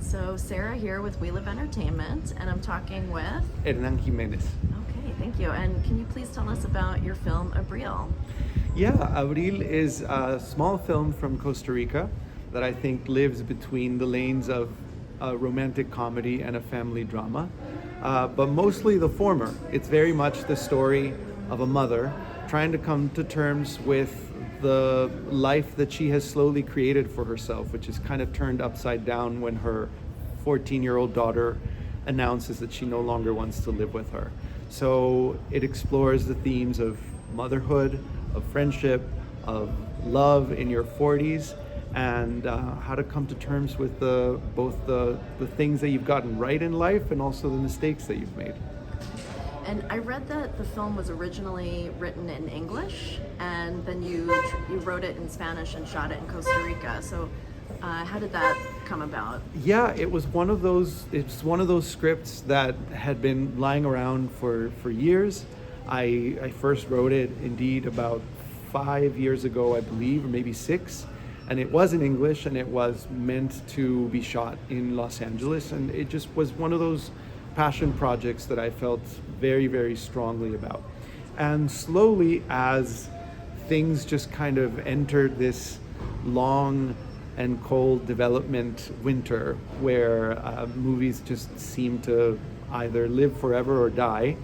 So Sarah here with We Live Entertainment, and I'm talking with... Hernán Jiménez. Okay, thank you. And can you please tell us about your film, Abril? Yeah, Abril is a small film from Costa Rica that I think lives between the lanes of a romantic comedy and a family drama, but mostly the former. It's very much the story of a mother trying to come to terms with the life that she has slowly created for herself, which is kind of turned upside down when her 14-year-old daughter announces that she no longer wants to live with her. So it explores the themes of motherhood, of friendship, of love in your 40s, and how to come to terms with both the things that you've gotten right in life and also the mistakes that you've made. And I read that the film was originally written in English, and then you wrote it in Spanish and shot it in Costa Rica. So how did that come about? Yeah, it was one of those. It's one of those scripts that had been lying around for years. I first wrote it indeed about 5 years ago, I believe, or maybe 6. And it was in English, and it was meant to be shot in Los Angeles. And it just was one of those passion projects that I felt very, very strongly about. And slowly, as things just kind of entered this long and cold development winter where movies just seem to either live forever or die,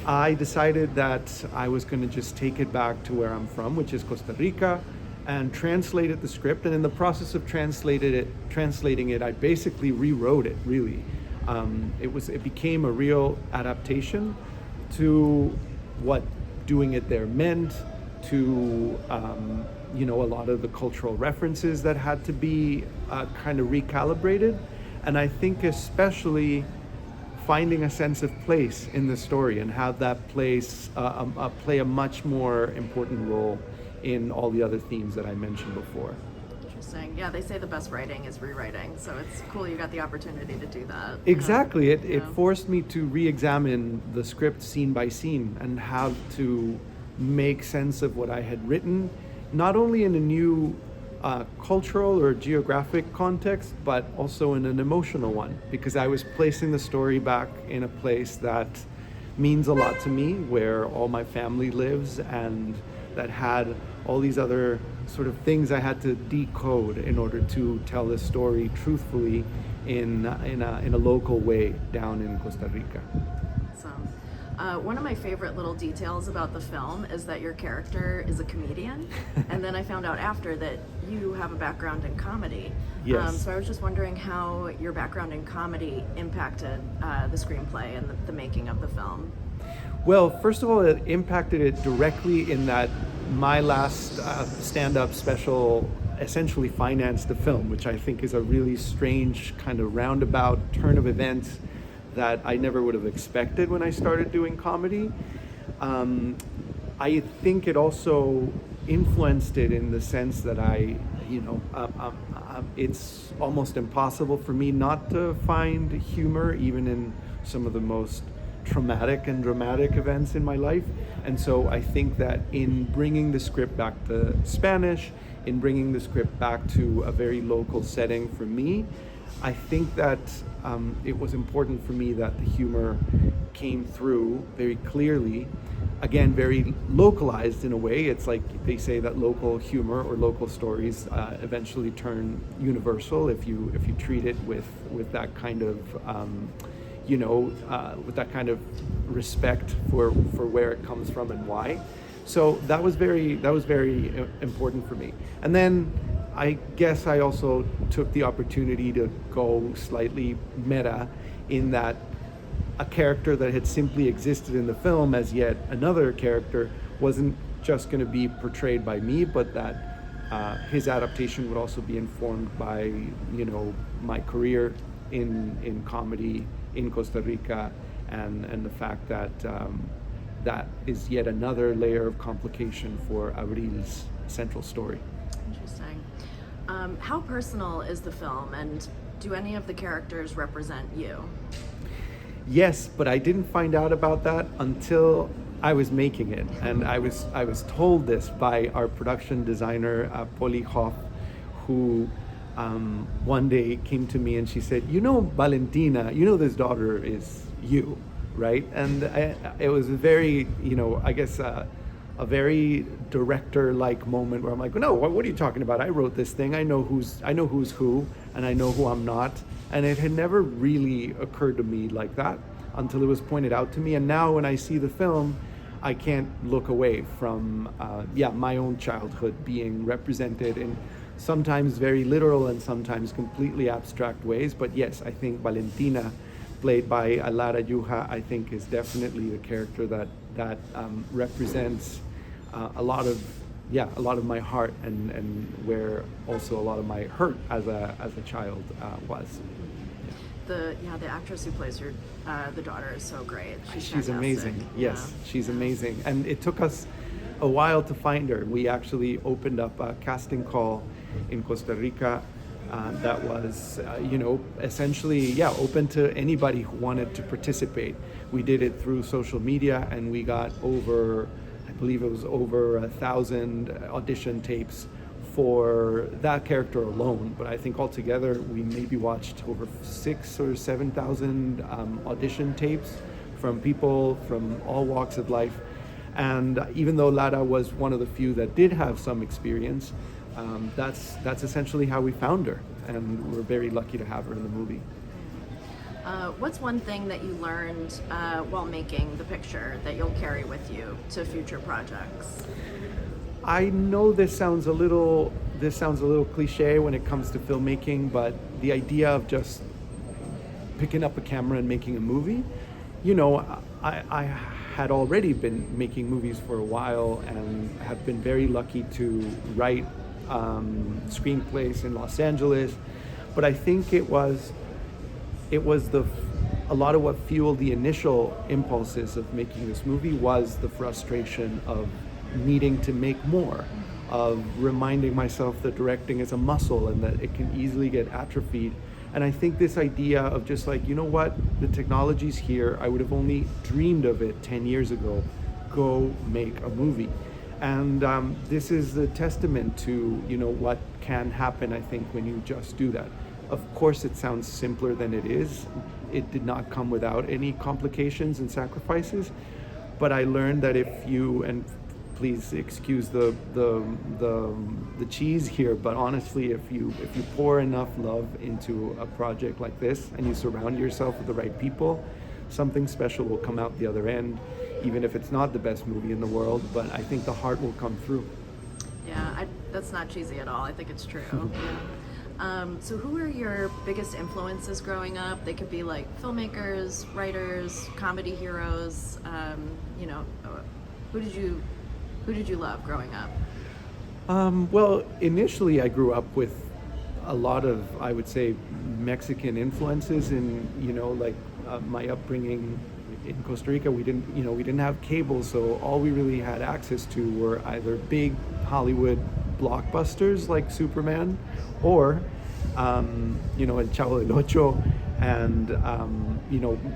I decided that I was going to just take it back to where I'm from, which is Costa Rica, and translated the script. And in the process of translating it, I basically rewrote it, really. It became a real adaptation to what doing it there meant, to a lot of the cultural references that had to be kind of recalibrated, and I think especially finding a sense of place in the story and have that place play a much more important role in all the other themes that I mentioned before. Interesting. Yeah, they say the best writing is rewriting, so it's cool you got the opportunity to do that. Exactly. It forced me to re-examine the script scene by scene and have to make sense of what I had written, not only in a new cultural or geographic context, but also in an emotional one, because I was placing the story back in a place that means a lot to me, where all my family lives, and that had all these other sort of things I had to decode in order to tell this story truthfully in a local way down in Costa Rica. One of my favorite little details about the film is that your character is a comedian, and then I found out after that you have a background in comedy. Yes. So I was just wondering how your background in comedy impacted the screenplay and the making of the film. Well, first of all, it impacted it directly in that my last stand-up special essentially financed the film, which I think is a really strange kind of roundabout turn of events that I never would have expected when I started doing comedy. I think it also influenced it in the sense that it's almost impossible for me not to find humor even in some of the most traumatic and dramatic events in my life. And so I think that in bringing the script back to Spanish, in bringing the script back to a very local setting for me, I think that it was important for me that the humor came through very clearly. Again, very localized in a way. It's like they say that local humor or local stories eventually turn universal if you treat it with that kind of with that kind of respect for where it comes from and why. So that was very important for me. And then I guess I also took the opportunity to go slightly meta in that a character that had simply existed in the film as yet another character wasn't just going to be portrayed by me, but that his adaptation would also be informed by my career in comedy in Costa Rica, and the fact that that is yet another layer of complication for Abril's central story. Interesting. How personal is the film, and do any of the characters represent you? Yes, but I didn't find out about that until I was making it, and I was told this by our production designer, Polly Hoff, who one day came to me and she said, "You know, Valentina, you know this daughter is you, right?" And it was a very, I guess a very director-like moment where I'm like, "No, what are you talking about? I wrote this thing. I know who's who, and I know who I'm not." And it had never really occurred to me like that until it was pointed out to me. And now when I see the film, I can't look away from my own childhood being represented in sometimes very literal and sometimes completely abstract ways. But yes, I think Valentina, played by Lara Yuha, I think is definitely the character that represents a lot of my heart and where also a lot of my hurt as a child was. The actress who plays the daughter is so great. She's fantastic. Amazing. Yes, she's amazing. And it took us a while to find her. We actually opened up a casting call in Costa Rica that was, essentially, open to anybody who wanted to participate. We did it through social media, and we got over 1,000 audition tapes for that character alone. But I think altogether we maybe watched over 6,000 or 7,000 audition tapes from people from all walks of life. And even though Lara was one of the few that did have some experience, that's essentially how we found her, and we're very lucky to have her in the movie. What's one thing that you learned while making the picture that you'll carry with you to future projects? I know this sounds a little cliche when it comes to filmmaking, but the idea of just picking up a camera and making a movie, I had already been making movies for a while and have been very lucky to write screenplays in Los Angeles. But I think it was a lot of what fueled the initial impulses of making this movie was the frustration of needing to make more, of reminding myself that directing is a muscle and that it can easily get atrophied. And I think this idea of just like, the technology's here, I would have only dreamed of it 10 years ago, go make a movie. And this is a testament to, what can happen, I think, when you just do that. Of course, it sounds simpler than it is. It did not come without any complications and sacrifices. But I learned that if you, and please excuse the cheese here, but honestly, if you pour enough love into a project like this and you surround yourself with the right people, something special will come out the other end, even if it's not the best movie in the world. But I think the heart will come through. Yeah, that's not cheesy at all. I think it's true. So who are your biggest influences growing up? They could be like filmmakers, writers, comedy heroes. Who did you love growing up? Well, initially I grew up with a lot of, I would say, Mexican influences in, my upbringing in Costa Rica. We didn't have cable, so all we really had access to were either big Hollywood blockbusters like Superman or, El Chavo del Ocho and,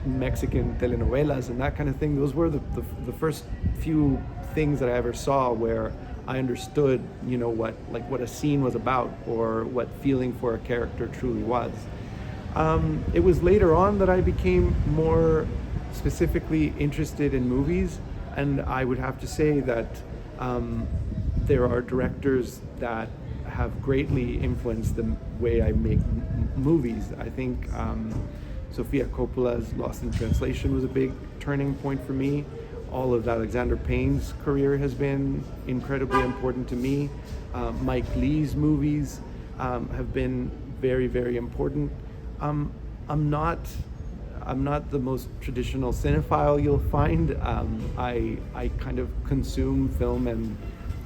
Mexican telenovelas and that kind of thing. Those were the first few things that I ever saw where I understood, what a scene was about or what feeling for a character truly was. It was later on that I became more specifically interested in movies, and I would have to say that there are directors that have greatly influenced the way I make movies. I think Sofia Coppola's Lost in Translation was a big turning point for me. All of Alexander Payne's career has been incredibly important to me. Mike Leigh's movies have been very, very important. I'm not the most traditional cinephile you'll find. I kind of consume film and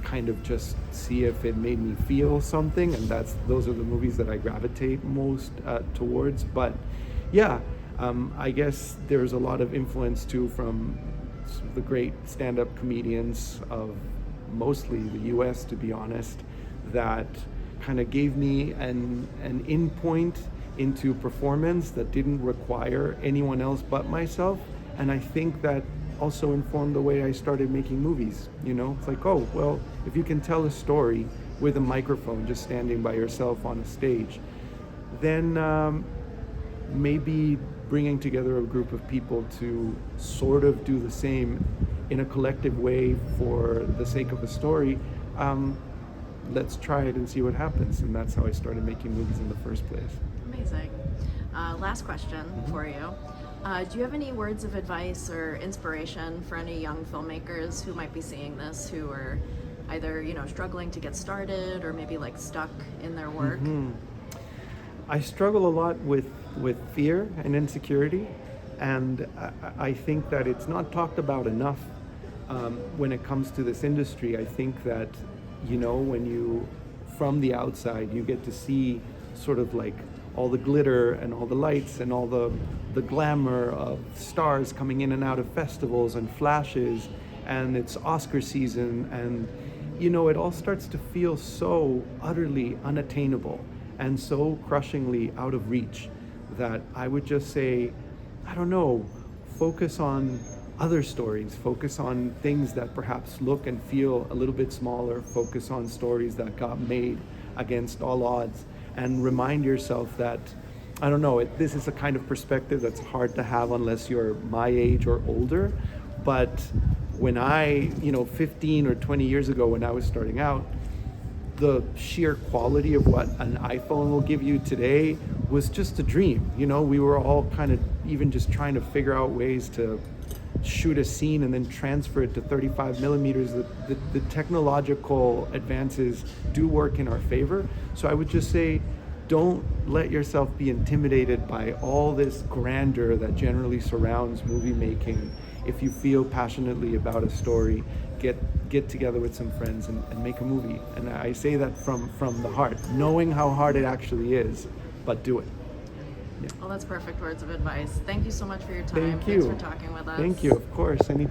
kind of just see if it made me feel something, and those are the movies that I gravitate most towards. But yeah, I guess there's a lot of influence too from the great stand-up comedians of mostly the US, to be honest, that kind of gave me an in point into performance that didn't require anyone else but myself. And I think that also informed the way I started making movies. It's like, oh, well, if you can tell a story with a microphone, just standing by yourself on a stage. Then maybe bringing together a group of people to sort of do the same in a collective way for the sake of a story. Let's try it and see what happens. And that's how I started making movies in the first place. Amazing. Last question for you. Do you have any words of advice or inspiration for any young filmmakers who might be seeing this, who are either, struggling to get started or maybe like stuck in their work? I struggle a lot with fear and insecurity, and I think that it's not talked about enough when it comes to this industry. I think that, when you, from the outside, you get to see sort of like all the glitter and all the lights and all the glamour of stars coming in and out of festivals and flashes, and it's Oscar season, and it all starts to feel so utterly unattainable and so crushingly out of reach that I would just say, I don't know, focus on other stories, focus on things that perhaps look and feel a little bit smaller, focus on stories that got made against all odds, and remind yourself that, I don't know, this is a kind of perspective that's hard to have unless you're my age or older, but when I, 15 or 20 years ago when I was starting out, the sheer quality of what an iPhone will give you today was just a dream. We were all kind of even just trying to figure out ways to shoot a scene and then transfer it to 35 millimeters. The technological advances do work in our favor. So I would just say, don't let yourself be intimidated by all this grandeur that generally surrounds movie making. If you feel passionately about a story, get together with some friends and make a movie. And I say that from the heart, knowing how hard it actually is, but do it. Yeah. Well, that's perfect words of advice. Thank you so much for your time. Thank you. Thanks for talking with us. Thank you, of course, anytime.